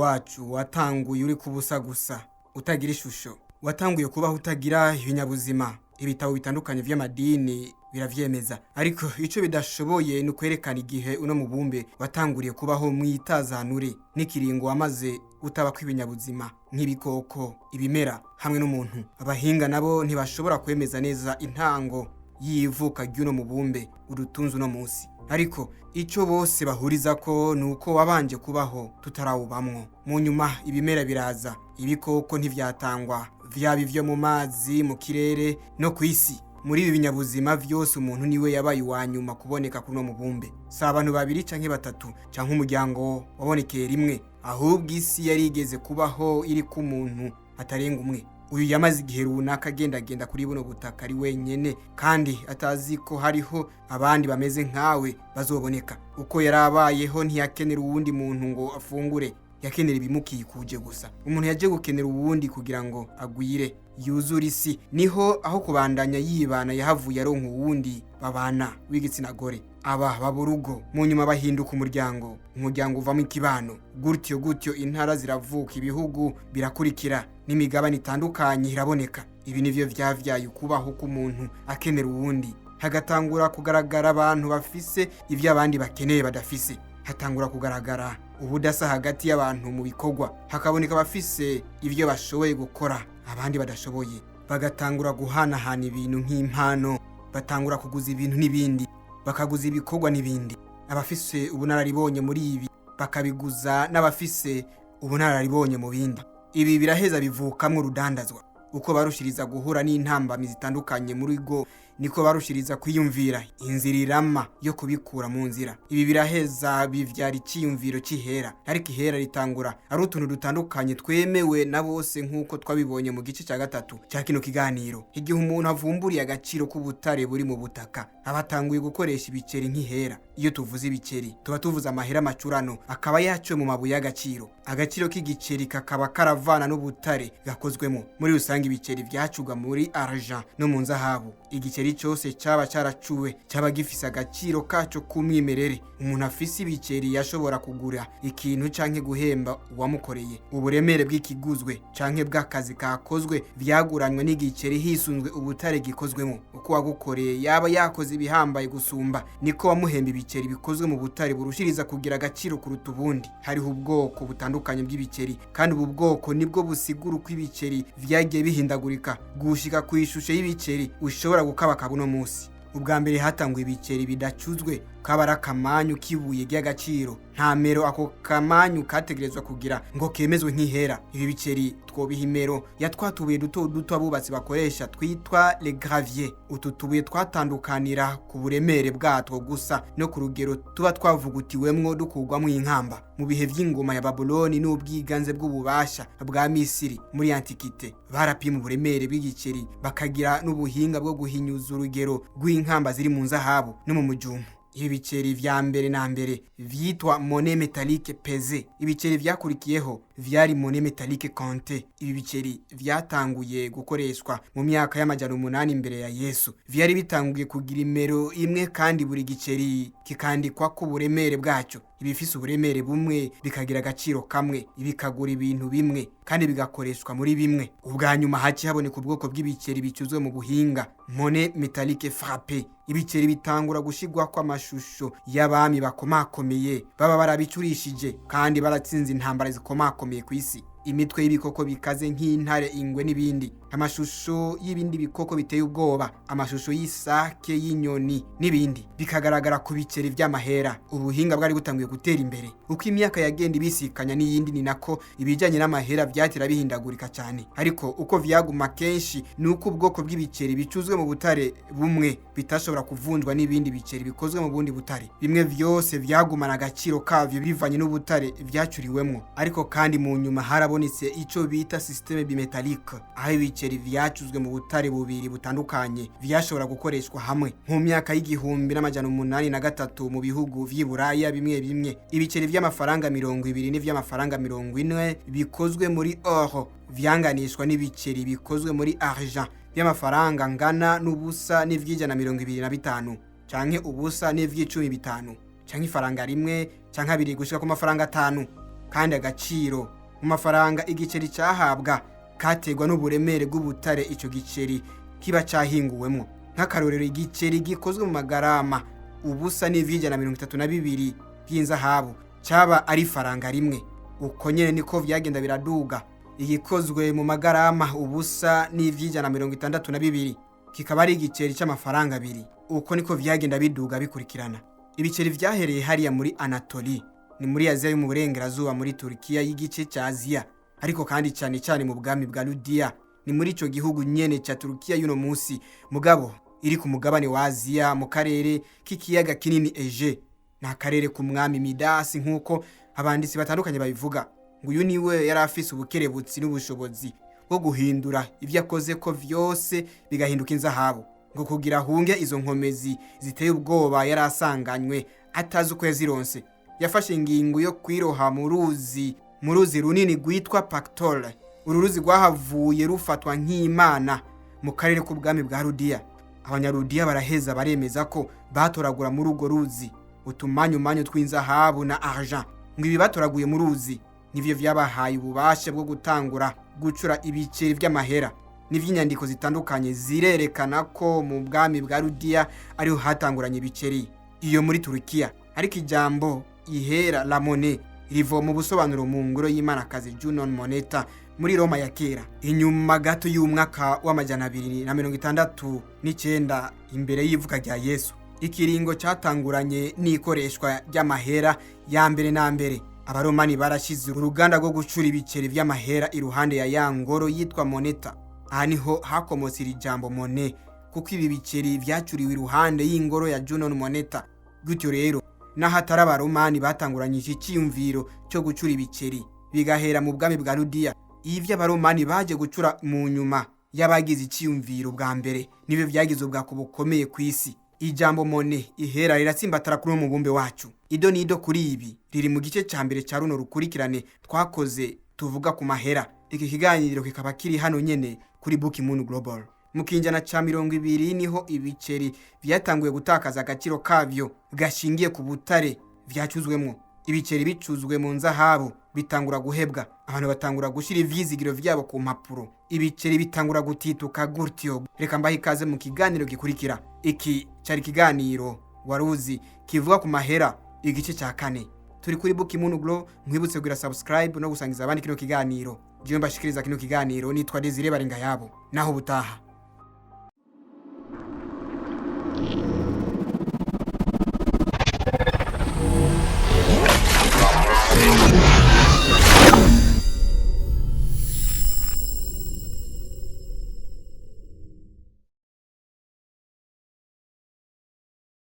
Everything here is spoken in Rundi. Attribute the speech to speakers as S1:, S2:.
S1: wacu watanguye uri kubusa gusa utagira ishusho, watanguye kubaho utagira ibinyabuzima. Ibitabo bitandukanye vy'amadini biravyemeza, ariko ico bidashoboye ni kwerekana igihe uno mubumbe watanguriye kubaho mwitazanure n'ikiringo wamaze utaba kw'ibinyabuzima nk'ibikoko, ibimera hamwe n'umuntu. Abahinga nabo ntibashobora kwemeza neza intango yivuka ry'uno mubumbe urutunze uno musi, ariko ico bose bahuriza ko nuko wabanje kubaho tutarawubamwo. Mu nyuma ibimera biraza, ibikoko ntivyatangwa, vyaba ivyo mu mazi, mu kirere no kw'isi. Muri ibi binyabuzima vyose umuntu niwe yabaye uwa nyuma kuboneka kuno mubumbe. Si abantu babiri canke batatu canke umuryango wabonekeye rimwe, ahubwo isi yarigeze kubaho iri ku muntu atarenga umwe. Uyu yamaze igihe runaka agendagenda kuri buno butaka ari wenyene, kandi atazi ko hariho abandi bameze nkawe bazoboneka. Uko yarabayeho ntiyakenera uwundi muntu ngo afungure, yakenera ibimukikuje gusa. Umuntu yaje gukenera uwundi kugira ngo agwire yuzura isi. Niho aho kubandanya yibana yahavuye aronka uwundi babana w'igitsina gore, aba baburugo. Mu nyuma bahinduka umuryango uvamo ikibano. Gutyo intara ziravuka, ibihugu birakurikira, n'imigabane itandukanye iraboneka. Ibi nivyo vyavyaye ukubaho k'umuntu akenera uwundi. Hagatangura kugaragara abantu bafise ivyo abandi bakeneye badafise. Hatangura kugaragara ubudasa hagati y'abantu mu bikorwa, hakaboneka abafise ivyo bashoboye gukora abandi badashoboye. Bagatangura guhanahana ibintu nk'impano, batangura kuguza ibintu n'ibindi, bakaguza ibikorwa n'ibindi. Abafise ubunararibonye muri ibi bakabiguza n'abafise ubunararibonye mu bindi. Ibi biraheza bivukamwo urudandazwa. Uko barushiriza guhura n'intambamyi zitandukanye muri go, niko barushiriza kwiyumvira inzira irama yo kubikura mu nzira. Ibi biraheza bivyara iciyumviro c'ihera, ariko ihera ritangura ari utuntu dutandukanye twemewe na bose, nk'uko twabibonye mu gice ca gatatu ca kino kiganiro. Igihe umuntu avumburiye agaciro k'ubutare buri mu butaka, abatanguye gukoresha ibiceri nk'ihera. Iyo tuvuze ibiceri tuba tuvuze amahera macurano akaba yaciwe mu mabuye y'agaciro. Agaciro k'igiceri kakaba karavana n'ubutare gakozwemo. Muri rusange ibiceri vyacugwa muri argent no mu nzahabu. Igiceri cyose cyaba cyaracuwe cyaba gifise agaciro kaco k'umwimerere. Umuntu afise ibiceri yashobora kugura ikintu canke guhemba uwamukoreye. Uburemere bw'ikiguzwe canke bw'akazi kakozwe vyaguranywe n'igiceri hisunzwe ubutare gikozwemo. Uko wagukoreye yaba yakoze ibihambaye gusumba, niko wamuhemba ibiceri bikozwe mu butare burushiriza kugira agaciro kuruta ubundi. Hariho ubwoko butandukanye bw'ibiceri, kandi ubu bwoko nibwo busigura uko ibiceri vyagiye bihindagurika gushika ku ishusho y'ibiceri ushobora gukabaka buno musi. Ubwa mbere hatanguye ibiceri bidacuzwe, kabara kamanyu kibuye ry'agaciro. Nta mero ako kamanyu kategerezwa kugira ngo kemezwe nk'ihera. Ibi biceri twobiha imero yatwatubuye duto abubatsi bakoresha twitwa les graviers. Utu tubuye twatandukanira ku buremere bwatwo gusa no ku rugero tuba twavugutiwemwo dukugwamwo inkamba. Mu bihe vy'ingoma ya Babuloni n'ubwiganze bw'ububasha bwa Misiri muri Antikite, barapima uburemere bw'igiceri bakagira n'ubuhinga bwo guhinyuza urugero rw'inkamba ziri mu nzahabu no mu mujumu. Ibi biceri vya mbere na mbere vyitwa monnaie métallique pesée. Ibiceri vyakurikiyeho vyari monnaie métallique comptée. Ibi biceri vyatanguye gukoreshwa mu myaka y'amajana 8 imbere ya Yesu. Vyari bitanguye kugira imero imwe, kandi buri giceri kikandikwa ku buremere bwaco. Ibifise uburemere bumwe bikagira agaciro kamwe, ibikagura ibintu bimwe, kandi bigakoreshwa muri bimwe. Ubwa nyuma haci haboneka ubwoko bw'ibiceri bicuzwe mu buhinga, monnaie métallique frappée. Ibiceri bitangura gushigwa kwa amashusho y'abami bakomakomeye baba barabicurishije kandi baratsinze intambara zikomakomeye ku isi. Imitwe y'ibikoko bikaze nk'intare, ingwe n'ibindi. Amashusho y'ibindi bikoko biteye ubwoba, amashusho y'isake, y'inyoni n'ibindi bikagaragara ku biceri vy'amahera. Ubuhinga bwari butanguye gutera imbere. Uko imyaka yagenda ibisikanya n'iyindi, ni nako ibijanye n'amahera vyatera bihindagurika cyane. Ariko uko vyaguma kenshi, nuko ubwoko bw'ibiceri bicuzwe mu butare bumwe bitashobora kuvunjwa n'ibindi biceri bikozwe mu bundi butare. Bimwe vyose vyagumana agaciro kavyo bivanye n'ubutare vyacuriwemwo. Ariko kandi mu nyuma harabonetse ico bita système bimétallique, aho ibiceri vyacuzwe mu butare bubiri butandukanye vyashobora gukoreshwa hamwe. Mu myaka y'igihumbi n'amajana 83 mu bihugu vy'Iburaya bimwe bimwe, ibiceri vy'amafaranga 20 n'ivy'amafaranga 40 bikozwe muri or vyanganishwa n'ibiceri bikozwe muri argent by'amafaranga ngana n'ubusa n'ivy'ijana 25 canke ubusa n'ivy'icumi bitanu, canke ifaranga rimwe canke abiri gushika ku mafaranga 5, kandi agaciro mu mafaranga igiceri cyahabwa kategwa n'uburemere bw'ubutare ico giceri kiba cahinguwemwo. Nk'akarorero igiceri gikozwe mu magarama ubusa n'ivijana 32 by'inzahabu cyaba ari faranga rimwe. Uko nyene niko vyagenda biraduga. Igikozwe mu magarama ubusa n'ivijana 62 kikaba ari igiceri c'amafaranga abiri. Uko niko vyagenda biduga bikurikirana. Ibiceri vyahereye hariya muri Anatoli, ni muri Aziya yo mu burengerazuba muri Turkiya y'igice ca Aziya, ariko kandi cyane mu bwami bwa Ludia, ni muri ico gihugu nyene ca Turkiya y'uno musi, mugabo iri ku mugabane wa Aziya mu karere k'ikiyaga kinini Ege. Na karere ku mwami Midas nkuko abanditsi batandukanye babivuga. Ngo uyu niwe yari afise ubukerebutsi n'ubushobozi bwo guhindura ivyo akoze ko vyose bigahinduka inzahabu, ngo kugira hunge izo nkomezi ziteye ubwoba yari asanganywe atazi uko yazironse. Yafashe ingingo yo kwiroha mu ruzi runini rwitwa Paktole. Uru ruzi rwahavuye rufatwa nk'Imana mu karere k'ubwami bwa Ludia. Abanyarudiya baraheza baremeza ko batoragura muri urwo ruzi utumanyu tw'inzahabu na argent. Ngo ibi batoraguye mu ruzi nivyo vyabahaye ububasha bwo gutangura gucura ibiceri vy'amahera. N'ivy'inyandiko zitandukanye zirerekana ko mu bwami bwa Ludia ariho hatanguranye ibiceri iyo muri Turkiya. Ariko ijambo ihera la monnaie rivo mu busobanuro mu ngoro y'Imanakazi Junon Moneta muri Roma ya kera. Inyuma gato y'umwaka wa 269 imbere y'ivuka rya Yesu, ikiringo cyatanguranye n'ikoreshwa ry'amahera ya mbere na mbere. Abaromani barashize uruganda rwo gucura ibiceri vy'amahera iruhande ya ya ngoro yitwa Moneta. Aha niho hakomotse iri jambo monnaie, kuko ibi biceri vyacuriwe iruhande y'ingoro ya Junon Moneta. Gutyo rero n'ahatari abaromani batanguranye iki cyiyumviro cyo gucura ibiceri bigahera mu bwami bwa Ludia. Ivyo abaromani baje gucura mu nyuma y'abagize icyiyumviro bwa mbere nibe vyagize ubwako bukomeye kw'isi. Ijambo monnaie ihera riratsimbatara kuri mu mubumbe wacu. Ido nido kuri ibi riri mu gice ca mbere ca runo rukurikirane twakoze tuvuga ku mahera. Iki kiganiro kikaba kiri hano nyene kuri Book Moon Global. Mu kinjana ca 20 niho ibiceri vyatanguye gutakaza agaciro kavyo gashingiye ku butare vyacuzwemwo. Ibiceri bicuzwe mu nzahabu bitangura guhebwa, abantu batangura gushira ivyizigiro vyabo ku mpapuro. Ibiceri bitangura gutituka gutyo. Reka mbahe ikaze mu kiganiro gikurikira. Iki cyari kiganiro waruzi kivuga ku mahera igice ca 4. Turi kuri Book Moon Global. Nkwibutse kugira subscribe no gusangiza abandi kino kiganiro. Jiwe mbashikiriza kino kiganiro nitwa Desire Barenga yabo. Naho butaha.